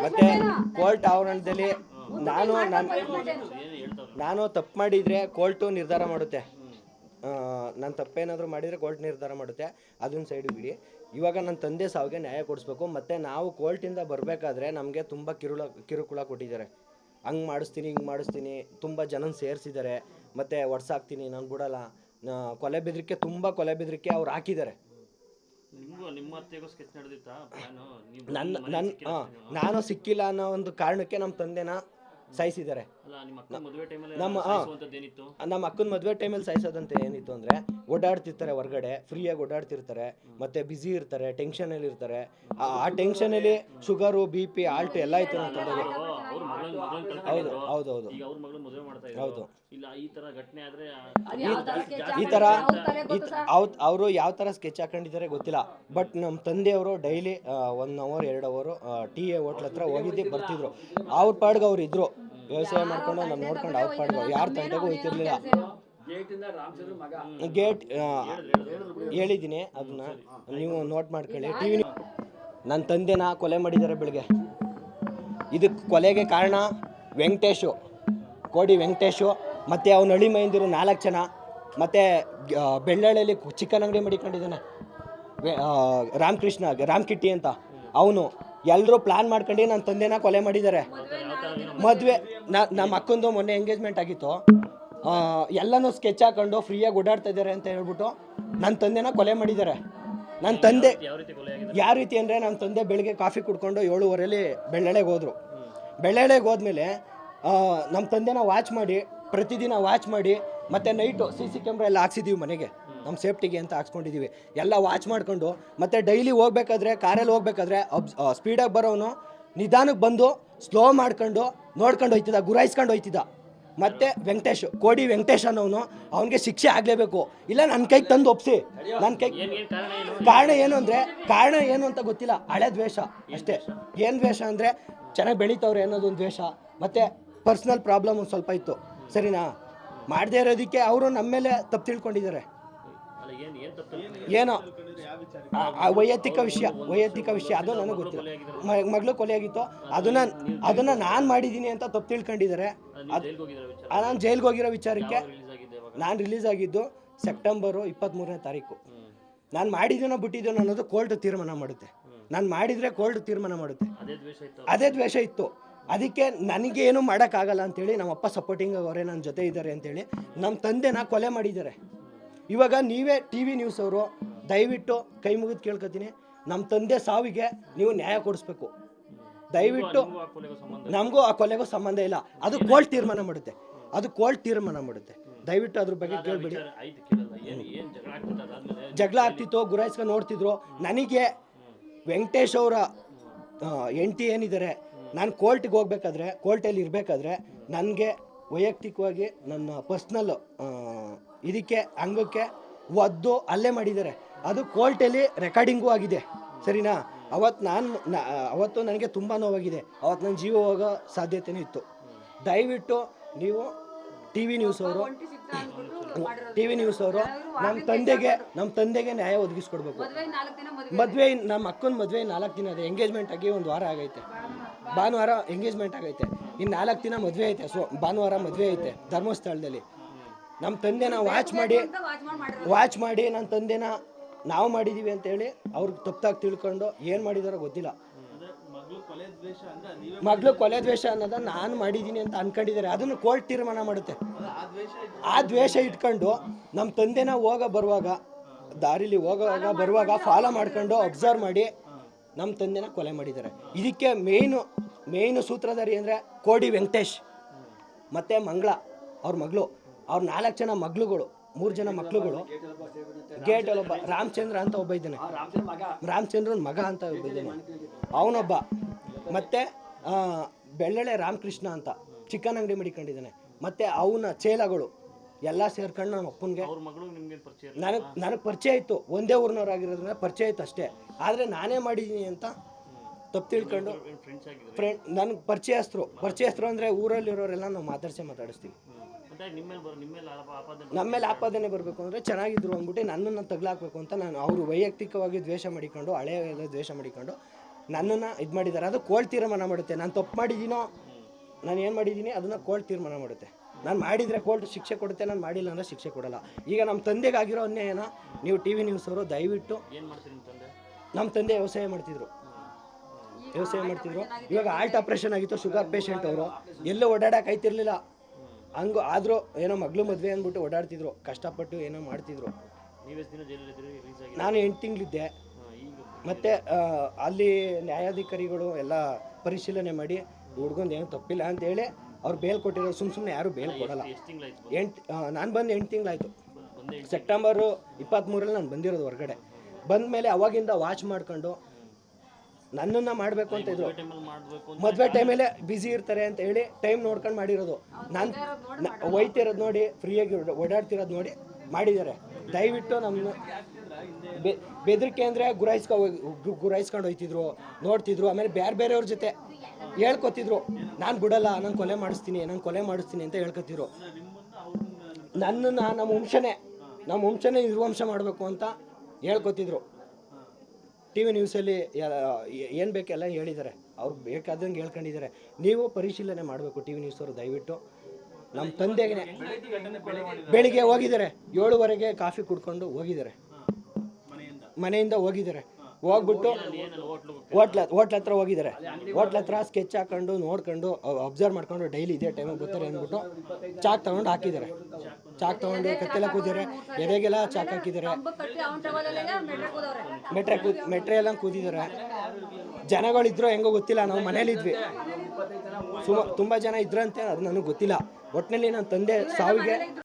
ಮತ್ತು ಕೋರ್ಟ್ ಆವರಣದಲ್ಲಿ ನಾನು ನಾನು ತಪ್ಪು ಮಾಡಿದರೆ ಕೋರ್ಟು ನಿರ್ಧಾರ ಮಾಡುತ್ತೆ. ನಾನು ತಪ್ಪೇನಾದರೂ ಮಾಡಿದರೆ ಕೋರ್ಟ್ ನಿರ್ಧಾರ ಮಾಡುತ್ತೆ. ಅದನ್ನ ಸೈಡು ಬಿಡಿ. ಇವಾಗ ನನ್ನ ತಂದೆ ಸಾವಿಗೆ ನ್ಯಾಯ ಕೊಡಿಸ್ಬೇಕು. ಮತ್ತು ನಾವು ಕೋರ್ಟಿಂದ ಬರಬೇಕಾದ್ರೆ ನಮಗೆ ತುಂಬ ಕಿರುಕುಳ ಕೊಟ್ಟಿದ್ದಾರೆ. ಹಂಗೆ ಮಾಡಿಸ್ತೀನಿ, ಹಿಂಗೆ ಮಾಡಿಸ್ತೀನಿ, ತುಂಬ ಜನನ ಸೇರಿಸಿದ್ದಾರೆ. ಮತ್ತು ಒಡ್ಸಾಕ್ತೀನಿ, ನಾನು ಬಿಡಲ್ಲ, ಕೊಲೆ ಬೆದರಿಕೆ, ತುಂಬ ಕೊಲೆ ಬೆದರಿಕೆ ಅವ್ರು ಹಾಕಿದ್ದಾರೆ. ನಾನು ಸಿಕ್ಕಿಲ್ಲ ಅನ್ನೋ ಒಂದು ಕಾರಣಕ್ಕೆ ನಮ್ಮ ತಂದೆನ ಸಾಯಿಸಿದ್ದಾರೆ. ನಮ್ಮ ಅಕ್ಕನ ಮದುವೆ ಟೈಮಲ್ಲಿ ಸಾಯಿಸೋದಂತೆ ಏನಿತ್ತು ಅಂದರೆ, ಓಡಾಡ್ತಿರ್ತಾರೆ ಹೊರಗಡೆ, ಫ್ರೀಯಾಗಿ ಓಡಾಡ್ತಿರ್ತಾರೆ, ಮತ್ತು ಬ್ಯುಸಿ ಇರ್ತಾರೆ, ಟೆನ್ಷನಲ್ಲಿ ಇರ್ತಾರೆ. ಆ ಟೆನ್ಷನಲ್ಲಿ ಶುಗರು, BP, ಆಲ್ಟ್ ಎಲ್ಲ ಇತ್ತು ನಮ್ಮ ತಂದೆಗೆ. ಹೌದು ಹೌದು ಹೌದು ಹೌದು. ಈ ಥರ ಅವರು ಯಾವ ಥರ ಸ್ಕೆಚ್ ಹಾಕೊಂಡಿದ್ದಾರೆ ಗೊತ್ತಿಲ್ಲ. ಬಟ್ ನಮ್ಮ ತಂದೆಯವರು daily 1 hour 2 hour T hotel ಹತ್ರ ಹೋಗಿದ್ದೆ ಬರ್ತಿದ್ರು. ಅವ್ರ ಪಾಡ್ಗೆ ಅವ್ರು ಇದ್ರು, ವ್ಯವಸಾಯ ಮಾಡ್ಕೊಂಡು ನಾನು ನೋಡ್ಕೊಂಡು ಅವ್ರ ಪಾಡ್ಗೆ ಯಾರ ತಂಟೆಗೂ ಹೋಗ್ತಿರ್ಲಿಲ್ಲ. ಗೇಟ್ ಹೇಳಿದ್ದೀನಿ, ಅದನ್ನ ನೀವು ನೋಟ್ ಮಾಡ್ಕೊಳ್ಳಿ. TV ನನ್ನ ತಂದೆನ ಕೊಲೆ ಮಾಡಿದ್ದಾರೆ ಬೆಳಗ್ಗೆ. ಇದಕ್ಕೆ ಕೊಲೆಗೆ ಕಾರಣ ವೆಂಕಟೇಶು, ಕೋಡಿ ವೆಂಕಟೇಶು, ಮತ್ತು ಅವನ ಹಳ್ಳಿ ಮೈಂದಿರು 4 ಜನ, ಮತ್ತು ಬೆಳ್ಳಳ್ಳಿಯಲ್ಲಿ ಚಿಕನ್ ಅಂಗಡಿ ಮಾಡಿಕೊಂಡಿದ್ದಾನೆ ರಾಮಕಿಟ್ಟಿ ಅಂತ ಅವನು. ಎಲ್ಲರೂ ಪ್ಲ್ಯಾನ್ ಮಾಡ್ಕೊಂಡು ನನ್ನ ತಂದೆನ ಕೊಲೆ ಮಾಡಿದ್ದಾರೆ. ಮದುವೆ ನಮ್ಮ ಅಕ್ಕಂದು ಮೊನ್ನೆ ಎಂಗೇಜ್ಮೆಂಟ್ ಆಗಿತ್ತು. ಎಲ್ಲನೂ ಸ್ಕೆಚ್ ಹಾಕೊಂಡು ಫ್ರೀಯಾಗಿ ಓಡಾಡ್ತಾ ಇದ್ದಾರೆ ಅಂತ ಹೇಳ್ಬಿಟ್ಟು ನನ್ನ ತಂದೆನ ಕೊಲೆ ಮಾಡಿದ್ದಾರೆ. ನನ್ನ ತಂದೆ ಯಾವ ರೀತಿ ಅಂದರೆ, ನನ್ನ ತಂದೆ ಬೆಳಗ್ಗೆ ಕಾಫಿ ಕುಡ್ಕೊಂಡು 7:30 ಬೆಳ್ಳಳೆಗೆ ಹೋದರು. ಬೆಳ್ಳಳೆಗೆ ಹೋದ್ಮೇಲೆ ನಮ್ಮ ತಂದೆನ ವಾಚ್ ಮಾಡಿ, ಪ್ರತಿದಿನ ವಾಚ್ ಮಾಡಿ, ಮತ್ತು ನೈಟು CC ಕ್ಯಾಮ್ರಾ ಎಲ್ಲ ಹಾಕ್ಸಿದ್ದೀವಿ ಮನೆಗೆ, ನಮ್ಮ ಸೇಫ್ಟಿಗೆ ಅಂತ ಹಾಕ್ಸ್ಕೊಂಡಿದ್ದೀವಿ. ಎಲ್ಲ ವಾಚ್ ಮಾಡಿಕೊಂಡು, ಮತ್ತು ಡೈಲಿ ಹೋಗ್ಬೇಕಾದ್ರೆ, ಕಾರಲ್ಲಿ ಹೋಗ್ಬೇಕಾದ್ರೆ ಸ್ಪೀಡಾಗಿ ಬರೋನು ನಿಧಾನಕ್ಕೆ ಬಂದು ಸ್ಲೋ ಮಾಡ್ಕೊಂಡು ನೋಡ್ಕೊಂಡು ಹೋಯ್ತಿದ್ದ, ಗುರಾಯಿಸ್ಕೊಂಡು ಹೋಯ್ತಿದ್ದ. ಮತ್ತು ಕೋಡಿ ವೆಂಕಟೇಶ್ ಅನ್ನೋನು, ಅವನಿಗೆ ಶಿಕ್ಷೆ ಆಗಲೇಬೇಕು, ಇಲ್ಲ ನನ್ನ ಕೈಗೆ ತಂದು ಒಪ್ಪಿಸಿ. ನನ್ನ ಕೈಗೆ ಕಾರಣ ಏನು ಅಂತ ಗೊತ್ತಿಲ್ಲ, ಹಳೆ ದ್ವೇಷ ಅಷ್ಟೇ. ಏನು ದ್ವೇಷ ಅಂದರೆ, ಚೆನ್ನಾಗಿ ಬೆಳೀತವ್ರೆ ಅನ್ನೋದೊಂದು ದ್ವೇಷ, ಮತ್ತು ಪರ್ಸ್ನಲ್ ಪ್ರಾಬ್ಲಮ್ ಒಂದು ಸ್ವಲ್ಪ ಇತ್ತು. ಸರಿನಾ? ಮಾಡದೇ ಇರೋದಕ್ಕೆ ಅವರು ನಮ್ಮ ಮೇಲೆ ತಪ್ಪು ತಿಳ್ಕೊಂಡಿದ್ದಾರೆ. ಏನೋ ವೈಯಕ್ತಿಕ ವಿಷಯ ಅದು ನನಗೆ ಗೊತ್ತಿಲ್ಲ. ಮಗಳು ಕೊಲೆಯಾಗಿತ್ತು, ಅದನ್ನು ನಾನು ಮಾಡಿದ್ದೀನಿ ಅಂತ ತಪ್ಪು ತಿಳ್ಕೊಂಡಿದ್ದಾರೆ. ನಾನು ಜೈಲ್ಗೆ ಹೋಗಿರೋ ವಿಚಾರಕ್ಕೆ ನಾನು ರಿಲೀಸ್ ಆಗಿದ್ದು ಸೆಪ್ಟೆಂಬರು 23ನೇ ತಾರೀಕು. ನಾನು ಮಾಡಿದ್ದೀನೋ ಬಿಟ್ಟಿದ್ದೀನೋ ಅನ್ನೋದು ಕೋರ್ಟ್ ತೀರ್ಮಾನ ಮಾಡುತ್ತೆ. ನಾನು ಮಾಡಿದರೆ ಕೋರ್ಟ್ ತೀರ್ಮಾನ ಮಾಡುತ್ತೆ. ಅದೇ ದ್ವೇಷ ಇತ್ತು. ಅದಕ್ಕೆ ನನಗೆ ಏನೂ ಮಾಡೋಕ್ಕಾಗಲ್ಲ ಅಂಥೇಳಿ ನಮ್ಮಪ್ಪ ಸಪೋರ್ಟಿಂಗ್ ಅವರೇ ನನ್ನ ಜೊತೆ ಇದ್ದಾರೆ ಅಂಥೇಳಿ ನಮ್ಮ ತಂದೆನ ಕೊಲೆ ಮಾಡಿದ್ದಾರೆ. ಇವಾಗ ನೀವೇ TV ನ್ಯೂಸ್ ಅವರು ದಯವಿಟ್ಟು ಕೈ ಮುಗಿದು ಕೇಳ್ಕೊತೀನಿ, ನಮ್ಮ ತಂದೆ ಸಾವಿಗೆ ನೀವು ನ್ಯಾಯ ಕೊಡಿಸ್ಬೇಕು ದಯವಿಟ್ಟು. ನಮಗೂ ಆ ಕೊಲೆಗೂ ಸಂಬಂಧ ಇಲ್ಲ, ಅದು ಕೋರ್ಟ್ ತೀರ್ಮಾನ ಮಾಡುತ್ತೆ. ದಯವಿಟ್ಟು ಅದ್ರ ಬಗ್ಗೆ ಕೇಳಬೇಡಿ. ಜಗಳ ಆಗ್ತಿತ್ತು, ಗುರಾಯಿಸ್ಕೊಂಡು ನೋಡ್ತಿದ್ರು. ನನಗೆ ವೆಂಕಟೇಶ್ ಅವರ ಹೆಂಡತಿ ಏನಿದ್ದಾರೆ, ನಾನು ಕೋರ್ಟಲ್ಲಿ ಇರಬೇಕಾದ್ರೆ ನನಗೆ ವೈಯಕ್ತಿಕವಾಗಿ ನನ್ನ ಪರ್ಸ್ನಲ್ ಇದಕ್ಕೆ ಅಂಗಕ್ಕೆ ಒದ್ದು ಅಲ್ಲೇ ಮಾಡಿದ್ದಾರೆ. ಅದು ಕೋರ್ಟಲ್ಲಿ ರೆಕಾರ್ಡಿಂಗೂ ಆಗಿದೆ. ಸರಿನಾ? ಅವತ್ತು ನನಗೆ ತುಂಬ ನೋವಾಗಿದೆ. ಅವತ್ತು ನನ್ನ ಜೀವ ಹೋಗೋ ಸಾಧ್ಯತೆಯೂ ಇತ್ತು. ದಯವಿಟ್ಟು ನೀವು TV ನ್ಯೂಸ್ ಅವರು ನಮ್ಮ ತಂದೆಗೆ ನ್ಯಾಯ ಒದಗಿಸ್ಕೊಡ್ಬೇಕು. ಮದುವೆ ನಮ್ಮ ಅಕ್ಕನ ಮದುವೆ 4 ದಿನ ಇದೆ. ಎಂಗೇಜ್ಮೆಂಟ್ ಆಗಿ 1 ವಾರ ಆಗೈತೆ. ಭಾನುವಾರ ಎಂಗೇಜ್ಮೆಂಟ್ ಆಗೈತೆ, ಇನ್ನು 4 ದಿನ ಮದುವೆ ಐತೆ. ಭಾನುವಾರ ಮದುವೆ ಐತೆ ಧರ್ಮಸ್ಥಳದಲ್ಲಿ. ನಮ್ಮ ತಂದೆನ ವಾಚ್ ಮಾಡಿ ನನ್ನ ತಂದೆನ ನಾವು ಮಾಡಿದ್ದೀವಿ ಅಂತೇಳಿ ಅವ್ರಿಗೆ ತಪ್ಪಾಗಿ ತಿಳ್ಕೊಂಡು ಏನು ಮಾಡಿದಾರೋ ಗೊತ್ತಿಲ್ಲ. ಮಗಳು ಕೊಲೆ ದ್ವೇಷ ಅನ್ನೋದನ್ನ ನಾನು ಮಾಡಿದ್ದೀನಿ ಅಂತ ಅನ್ಕೊಂಡಿದ್ದಾರೆ. ಅದನ್ನು ಕೋರ್ಟ್ ತೀರ್ಮಾನ ಮಾಡುತ್ತೆ. ಆ ದ್ವೇಷ ಇಟ್ಕೊಂಡು ನಮ್ಮ ತಂದೆನ ದಾರಿಲಿ ಬರುವಾಗ ಫಾಲೋ ಮಾಡ್ಕೊಂಡು ಅಬ್ಸರ್ವ್ ಮಾಡಿ ನಮ್ಮ ತಂದೆನ ಕೊಲೆ ಮಾಡಿದ್ದಾರೆ. ಇದಕ್ಕೆ ಮೇಯ್ನು ಸೂತ್ರಧಾರಿ ಅಂದರೆ ಕೋಡಿ ವೆಂಕಟೇಶ್ ಮತ್ತು ಮಂಗಳ ಅವ್ರ ಮಗಳು, ಅವ್ರ 4 ಜನ ಮಗಳುಗಳು, 3 ಜನ ಮಕ್ಕಳುಗಳು. ಗೇಟಲ್ಲಿ ಒಬ್ಬ ರಾಮಚಂದ್ರ ಅಂತ ಒಬ್ಬ ಇದ್ದಾನೆ, ರಾಮಚಂದ್ರನ ಮಗ ಅಂತ ಒಬ್ಬ ಇದ್ದಾನೆ, ಅವನೊಬ್ಬ. ಮತ್ತು ಬೆಳ್ಳಳೆ ರಾಮಕೃಷ್ಣ ಅಂತ ಚಿಕನ್ ಅಂಗಡಿ ಮಾಡಿಕೊಂಡಿದ್ದಾನೆ. ಮತ್ತು ಅವನ ಚೇಲಗಳು ಎಲ್ಲ ಸೇರ್ಕೊಂಡು ನಮ್ಮ ಅಪ್ಪನಿಗೆ ನನಗೆ ಪರಿಚಯ ಇತ್ತು. ಒಂದೇ ಊರಿನವರಾಗಿರೋದ್ರಿಂದ ಪರಿಚಯ ಇತ್ತು ಅಷ್ಟೇ. ಆದರೆ ನಾನೇ ಮಾಡಿದ್ದೀನಿ ಅಂತ ತಪ್ಪು ತಿಳ್ಕೊಂಡು ನನಗೆ ಪರಿಚಯಸ್ಥರು ಅಂದರೆ ಊರಲ್ಲಿರೋರೆಲ್ಲ ನಾವು ಮಾತಾಡಿಸ್ತೀವಿ. ನಮ್ಮ ಮೇಲೆ ಆಪಾದನೆ ಬರಬೇಕು ಅಂದರೆ ಚೆನ್ನಾಗಿದ್ರು ಅಂದ್ಬಿಟ್ಟು ನನ್ನನ್ನು ತಗಲಾಕಬೇಕು ಅಂತ ಅವರು ವೈಯಕ್ತಿಕವಾಗಿ ದ್ವೇಷ ಮಾಡಿಕೊಂಡು, ಹಳೆಯ ದ್ವೇಷ ಮಾಡಿಕೊಂಡು ನನ್ನನ್ನು ಇದು ಮಾಡಿದ್ದಾರೆ. ಅದು ಕೋರ್ಟ್ ತೀರ್ಮಾನ ಮಾಡುತ್ತೆ. ನಾನು ತಪ್ಪು ಮಾಡಿದ್ದೀನೋ, ನಾನು ಏನು ಮಾಡಿದ್ದೀನಿ ಅದನ್ನು ಕೋರ್ಟ್ ತೀರ್ಮಾನ ಮಾಡುತ್ತೆ. ನಾನು ಮಾಡಿದರೆ ಕೋರ್ಟ್ ಶಿಕ್ಷೆ ಕೊಡುತ್ತೆ, ನಾನು ಮಾಡಿಲ್ಲ ಅಂದರೆ ಶಿಕ್ಷೆ ಕೊಡಲ್ಲ. ಈಗ ನಮ್ಮ ತಂದೆಗಾಗಿರೋ ಅನ್ಯಾಯನ ನೀವು ಟಿ ವಿ ನ್ಯೂಸ್ ಅವರು ದಯವಿಟ್ಟು, ನಮ್ಮ ತಂದೆ ವ್ಯವಸಾಯ ಮಾಡ್ತಿದ್ರು, ಇವಾಗ ಹಾರ್ಟ್ ಆಪ್ರೇಷನ್ ಆಗಿತ್ತು, ಶುಗರ್ ಪೇಷಂಟ್ ಅವರು, ಎಲ್ಲೂ ಓಡಾಡಕ್ಕೆ ಆಯ್ತಿರ್ಲಿಲ್ಲ. ಹಂಗೂ ಆದರೂ ಏನೋ ಮಗಳು ಮದುವೆ ಅಂದ್ಬಿಟ್ಟು ಓಡಾಡ್ತಿದ್ರು, ಕಷ್ಟಪಟ್ಟು ಏನೋ ಮಾಡ್ತಿದ್ರು. ನಾನು 8 ತಿಂಗಳಿದ್ದೆ. ಮತ್ತು ಅಲ್ಲಿ ನ್ಯಾಯಾಧಿಕಾರಿಗಳು ಎಲ್ಲ ಪರಿಶೀಲನೆ ಮಾಡಿ ಹುಡ್ಗೊಂದು ಏನೂ ತಪ್ಪಿಲ್ಲ ಅಂತೇಳಿ ಅವ್ರು ಬೇಲ್ ಕೊಟ್ಟಿರೋ. ಸುಮ್ಮನೆ ಯಾರು ಬೇಲ್ ಕೊಡಲ್ಲ. ನಾನು ಬಂದು 8 ತಿಂಗಳಾಯಿತು. ಸೆಪ್ಟೆಂಬರು 23ರಲ್ಲಿ ನಾನು ಬಂದಿರೋದು ಹೊರಗಡೆ. ಬಂದ ಮೇಲೆ ಅವಾಗಿಂದ ವಾಚ್ ಮಾಡ್ಕೊಂಡು ನನ್ನನ್ನು ಮಾಡಬೇಕು ಅಂತ ಇದ್ರು. ಮದುವೆ ಟೈಮಲ್ಲೇ ಬ್ಯುಸಿ ಇರ್ತಾರೆ ಅಂತ ಹೇಳಿ ಟೈಮ್ ನೋಡ್ಕೊಂಡು ಮಾಡಿರೋದು. ನಾನು ಒಯ್ತಿರೋದು ನೋಡಿ, ಫ್ರೀಯಾಗಿ ಓಡಾಡ್ತಿರೋದು ನೋಡಿ ಮಾಡಿದ್ದಾರೆ. ದಯವಿಟ್ಟು ನಮ್ಮನ್ನು ಬೆದರಿಕೆ ಅಂದರೆ ಗುರಾಯಿಸ್ಕೊಂಡು ಹೋಯ್ತಿದ್ರು, ನೋಡ್ತಿದ್ರು. ಆಮೇಲೆ ಬೇರೆಯವ್ರ ಜೊತೆ ಹೇಳ್ಕೊತಿದ್ರು, ನಾನು ಬಿಡಲ್ಲ, ನಾನು ಕೊಲೆ ಮಾಡಿಸ್ತೀನಿ ಅಂತ ಹೇಳ್ಕೊತಿದ್ರು. ನನ್ನನ್ನು ನಮ್ಮ ವಂಶನೇ ನಿರ್ವಂಶ ಮಾಡಬೇಕು ಅಂತ ಹೇಳ್ಕೊತಿದ್ರು. ಟಿ ವಿ ನ್ಯೂಸಲ್ಲಿ ಏನು ಬೇಕೆಲ್ಲ ಹೇಳಿದ್ದಾರೆ, ಅವ್ರು ಬೇಕಾದಂಗೆ ಹೇಳ್ಕೊಂಡಿದ್ದಾರೆ. ನೀವು ಪರಿಶೀಲನೆ ಮಾಡಬೇಕು ಟಿ ವಿ ನ್ಯೂಸವರು ದಯವಿಟ್ಟು. ನಮ್ಮ ತಂದೆಗೆ ಬೆಳಿಗ್ಗೆ ಹೋಗಿದ್ದಾರೆ, 7:15 ಕಾಫಿ ಕುಡ್ಕೊಂಡು ಹೋಗಿದ್ದಾರೆ, ಮನೆಯಿಂದ ಹೋಗಿದ್ದಾರೆ. ಹೋಗ್ಬಿಟ್ಟು ಹೋಟ್ಲ ಹತ್ರ ಹೋಗಿದ್ದಾರೆ. ಹೋಟ್ಲ ಹತ್ರ ಸ್ಕೆಚ್ ಹಾಕೊಂಡು ನೋಡ್ಕೊಂಡು ಅಬ್ಸರ್ವ್ ಮಾಡ್ಕೊಂಡು ಡೈಲಿ ಇದೇ ಟೈಮಿಗೆ ಬರ್ತಾರೆ ಅಂದ್ಬಿಟ್ಟು ಚಾಕ್ ತೊಗೊಂಡು ಹಾಕಿದ್ದಾರೆ. ಚಾಕ್ ತೊಗೊಂಡು ಕತ್ತೆಲ್ಲ ಕೂದಿದ್ದಾರೆ, ಎದೆಗೆಲ್ಲ ಚಾಕ್ ಹಾಕಿದ್ದಾರೆ, ಮೆಟ್ರೆ ಎಲ್ಲ ಕೂದಿದ್ದಾರೆ. ಜನಗಳಿದ್ರು ಹೆಂಗೋ ಗೊತ್ತಿಲ್ಲ, ನಾವು ಮನೇಲಿದ್ವಿ, ತುಂಬ ಜನ ಇದ್ರಂತೆ, ಅದು ನನಗೆ ಗೊತ್ತಿಲ್ಲ. ಒಟ್ಟಿನಲ್ಲಿ ನನ್ನ ತಂದೆ ಸಾವಿಗೆ